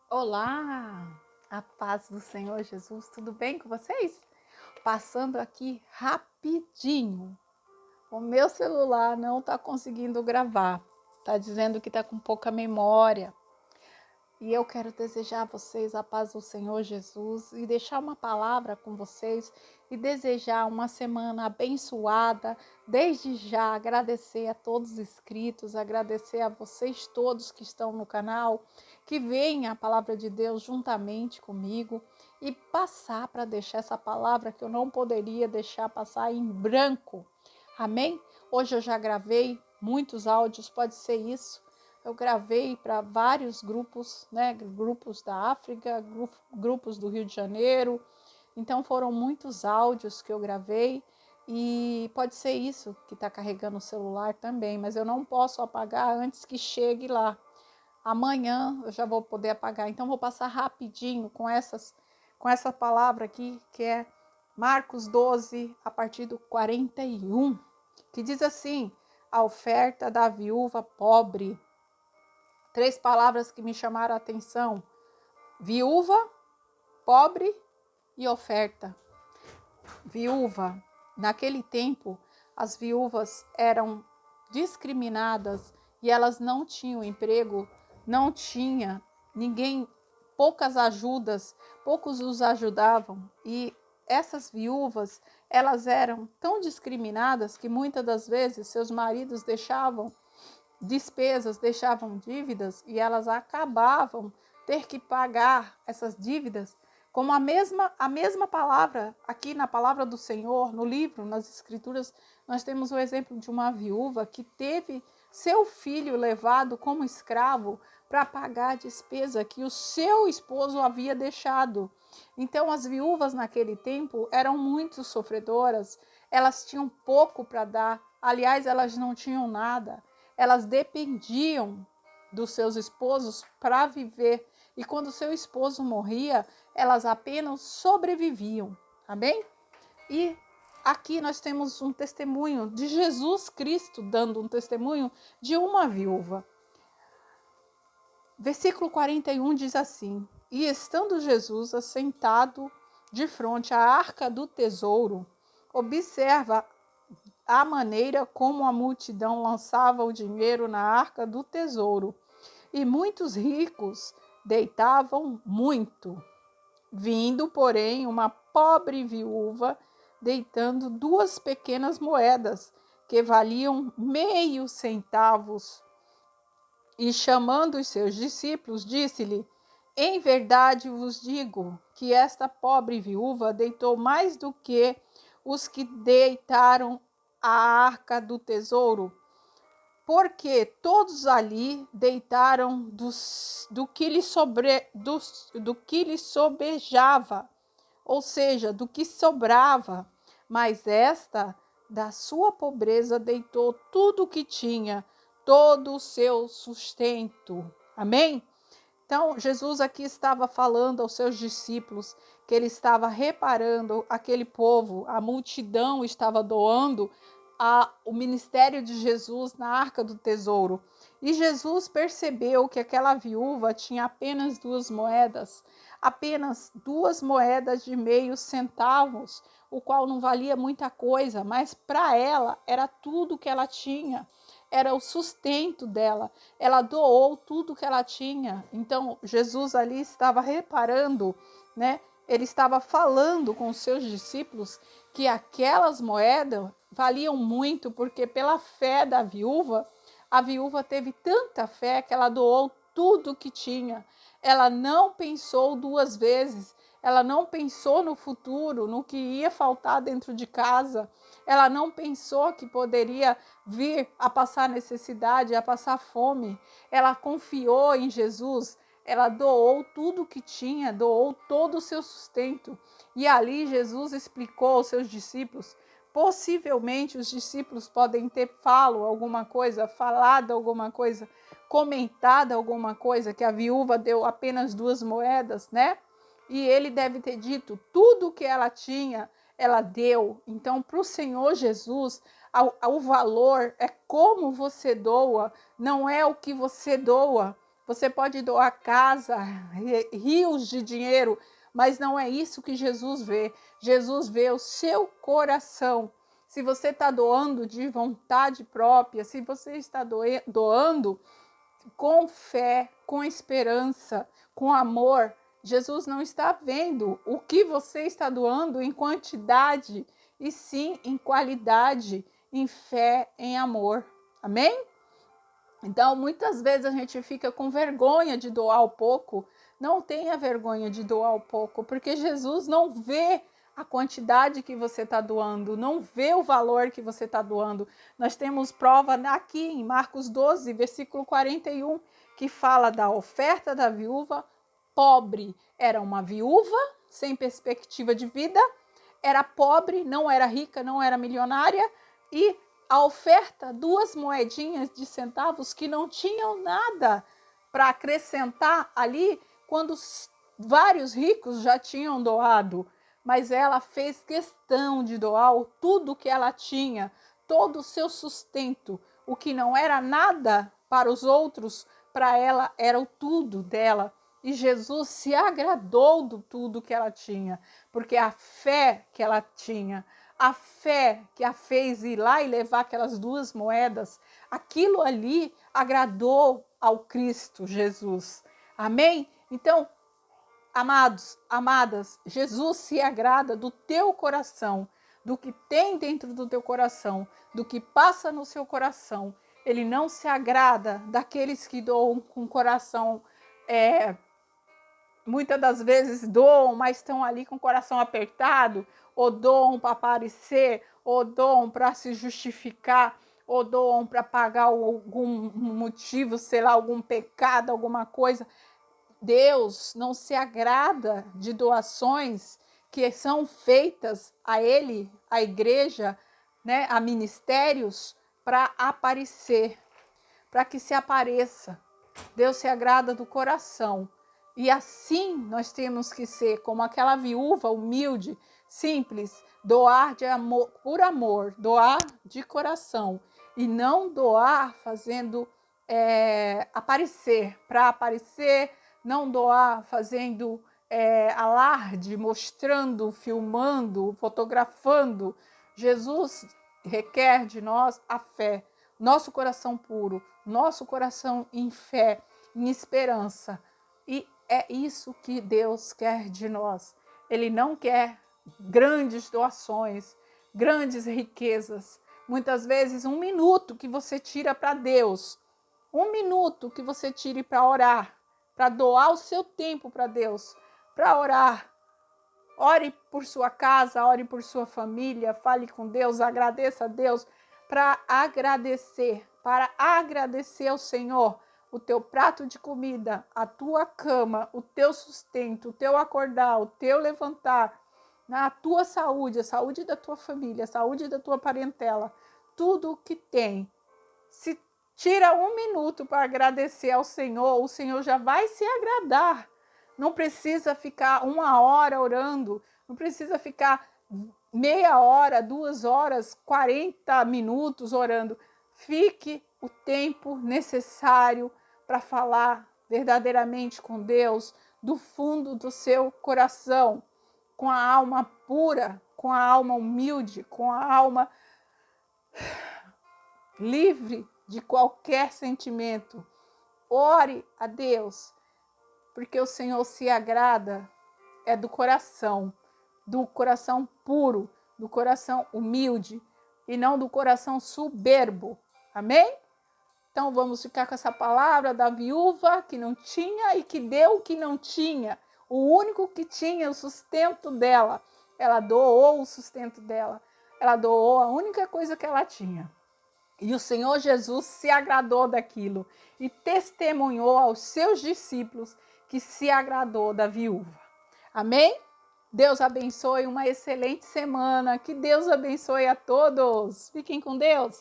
Olá, a paz do Senhor Jesus, tudo bem com vocês? Passando aqui rapidinho. O meu celular não está conseguindo gravar, está dizendo que está com pouca memória. E eu quero desejar a vocês a paz do Senhor Jesus e deixar uma palavra com vocês e desejar uma semana abençoada. Desde já agradecer a todos os inscritos, agradecer a vocês todos que estão no canal, que veem a palavra de Deus juntamente comigo e passar para deixar essa palavra que eu não poderia deixar passar em branco. Amém? Hoje eu já gravei muitos áudios, pode ser isso. Eu gravei para vários grupos, né? Grupos da África, grupos do Rio de Janeiro. Então foram muitos áudios que eu gravei e pode ser isso que está carregando o celular também, mas eu não posso apagar antes que chegue lá. Amanhã eu já vou poder apagar. Então vou passar rapidinho com essa palavra aqui, que é Marcos 12, a partir do 41, que diz assim: a oferta da viúva pobre. Três palavras que me chamaram a atenção: viúva, pobre e oferta. Viúva. Naquele tempo, as viúvas eram discriminadas e elas não tinham emprego, não tinha ninguém, poucas ajudas, poucos os ajudavam. E essas viúvas, elas eram tão discriminadas que muitas das vezes seus maridos deixavam despesas, deixavam dívidas e elas acabavam ter que pagar essas dívidas, como a mesma palavra, aqui na palavra do Senhor, no livro, nas escrituras, nós temos o exemplo de uma viúva que teve seu filho levado como escravo para pagar a despesa que o seu esposo havia deixado. Então, as viúvas naquele tempo eram muito sofredoras, elas tinham pouco para dar, aliás, elas não tinham nada. Elas dependiam dos seus esposos para viver. E quando seu esposo morria, elas apenas sobreviviam. Amém? E aqui nós temos um testemunho de Jesus Cristo dando um testemunho de uma viúva. Versículo 41 diz assim: e estando Jesus assentado de frente à arca do tesouro, observa a maneira como a multidão lançava o dinheiro na arca do tesouro, e muitos ricos deitavam muito. Vindo, porém, uma pobre viúva deitando 2 pequenas moedas, que valiam meio centavos, e chamando os seus discípulos, disse-lhe: em verdade vos digo que esta pobre viúva deitou mais do que os que deitaram a arca do tesouro, porque todos ali deitaram do que lhe sobejava, ou seja, do que sobrava, mas esta, da sua pobreza, deitou tudo o que tinha, todo o seu sustento. Amém? Então, Jesus aqui estava falando aos seus discípulos que ele estava reparando aquele povo, a multidão estava doando o ministério de Jesus na arca do tesouro. E Jesus percebeu que aquela viúva tinha apenas duas moedas de meio centavos, o qual não valia muita coisa, mas para ela era tudo que ela tinha, era o sustento dela. Ela doou tudo que ela tinha. Então, Jesus ali estava reparando, né? Ele estava falando com os seus discípulos que aquelas moedas valiam muito, porque pela fé da viúva, a viúva teve tanta fé que ela doou tudo que tinha. Ela não pensou duas vezes, ela não pensou no futuro, no que ia faltar dentro de casa, ela não pensou que poderia vir a passar necessidade, a passar fome. Ela confiou em Jesus, ela doou tudo que tinha, doou todo o seu sustento. E ali Jesus explicou aos seus discípulos. Possivelmente os discípulos podem ter falado alguma coisa, comentado alguma coisa, que a viúva deu apenas 2 moedas, né? E ele deve ter dito, tudo que ela tinha, ela deu. Então, para o Senhor Jesus, o valor é como você doa, não é o que você doa. você pode doar casa, rios de dinheiro, mas não é isso que Jesus vê. Jesus vê o seu coração. Se você está doando de vontade própria, se você está doando com fé, com esperança, com amor, Jesus não está vendo o que você está doando em quantidade, e sim em qualidade, em fé, em amor. Amém? Então, muitas vezes a gente fica com vergonha de doar o pouco. Não tenha vergonha de doar o pouco, porque Jesus não vê a quantidade que você está doando, não vê o valor que você está doando. Nós temos prova aqui em Marcos 12, versículo 41, que fala da oferta da viúva pobre. Era uma viúva sem perspectiva de vida, era pobre, não era rica, não era milionária, e a oferta, 2 moedinhas de centavos que não tinham nada para acrescentar ali, quando vários ricos já tinham doado. Mas ela fez questão de doar tudo que ela tinha, todo o seu sustento. O que não era nada para os outros, para ela era o tudo dela. E Jesus se agradou do tudo que ela tinha, porque a fé que ela tinha, a fé que a fez ir lá e levar aquelas 2 moedas, aquilo ali agradou ao Cristo Jesus. Amém? Então, amados, amadas, Jesus se agrada do teu coração, do que tem dentro do teu coração, do que passa no seu coração. Ele não se agrada daqueles que doam com coração, muitas das vezes doam, mas estão ali com o coração apertado, ou doam para aparecer, ou doam para se justificar, ou doam para pagar algum motivo, sei lá, algum pecado, alguma coisa. Deus não se agrada de doações que são feitas a Ele, à igreja, né, a ministérios, para aparecer, para que se apareça. Deus se agrada do coração. E assim nós temos que ser, como aquela viúva humilde, simples, doar de amor, por amor, doar de coração, e não doar fazendo aparecer, para aparecer, não doar fazendo alarde, mostrando, filmando, fotografando. Jesus requer de nós a fé, nosso coração puro, nosso coração em fé, em esperança. E é isso que Deus quer de nós. Ele não quer grandes doações, grandes riquezas. Muitas vezes 1 minuto que você tira para Deus, 1 minuto que você tire para orar, para doar o seu tempo para Deus, para orar. Ore por sua casa, ore por sua família, fale com Deus, agradeça a Deus, para agradecer ao Senhor o teu prato de comida, a tua cama, o teu sustento, o teu acordar, o teu levantar, a tua saúde, a saúde da tua família, a saúde da tua parentela, tudo o que tem. Se tira 1 minuto para agradecer ao Senhor, o Senhor já vai se agradar. Não precisa ficar 1 hora orando, não precisa ficar meia hora, 2 horas, 40 minutos orando. Fique o tempo necessário para falar verdadeiramente com Deus, do fundo do seu coração, com a alma pura, com a alma humilde, com a alma livre de qualquer sentimento. Ore a Deus, porque o Senhor se agrada do coração puro, do coração humilde, e não do coração soberbo. Amém? Então vamos ficar com essa palavra da viúva que não tinha e que deu o que não tinha. O único que tinha o sustento dela. Ela doou o sustento dela. Ela doou a única coisa que ela tinha. E o Senhor Jesus se agradou daquilo e testemunhou aos seus discípulos que se agradou da viúva. Amém? Deus abençoe, uma excelente semana. Que Deus abençoe a todos. Fiquem com Deus.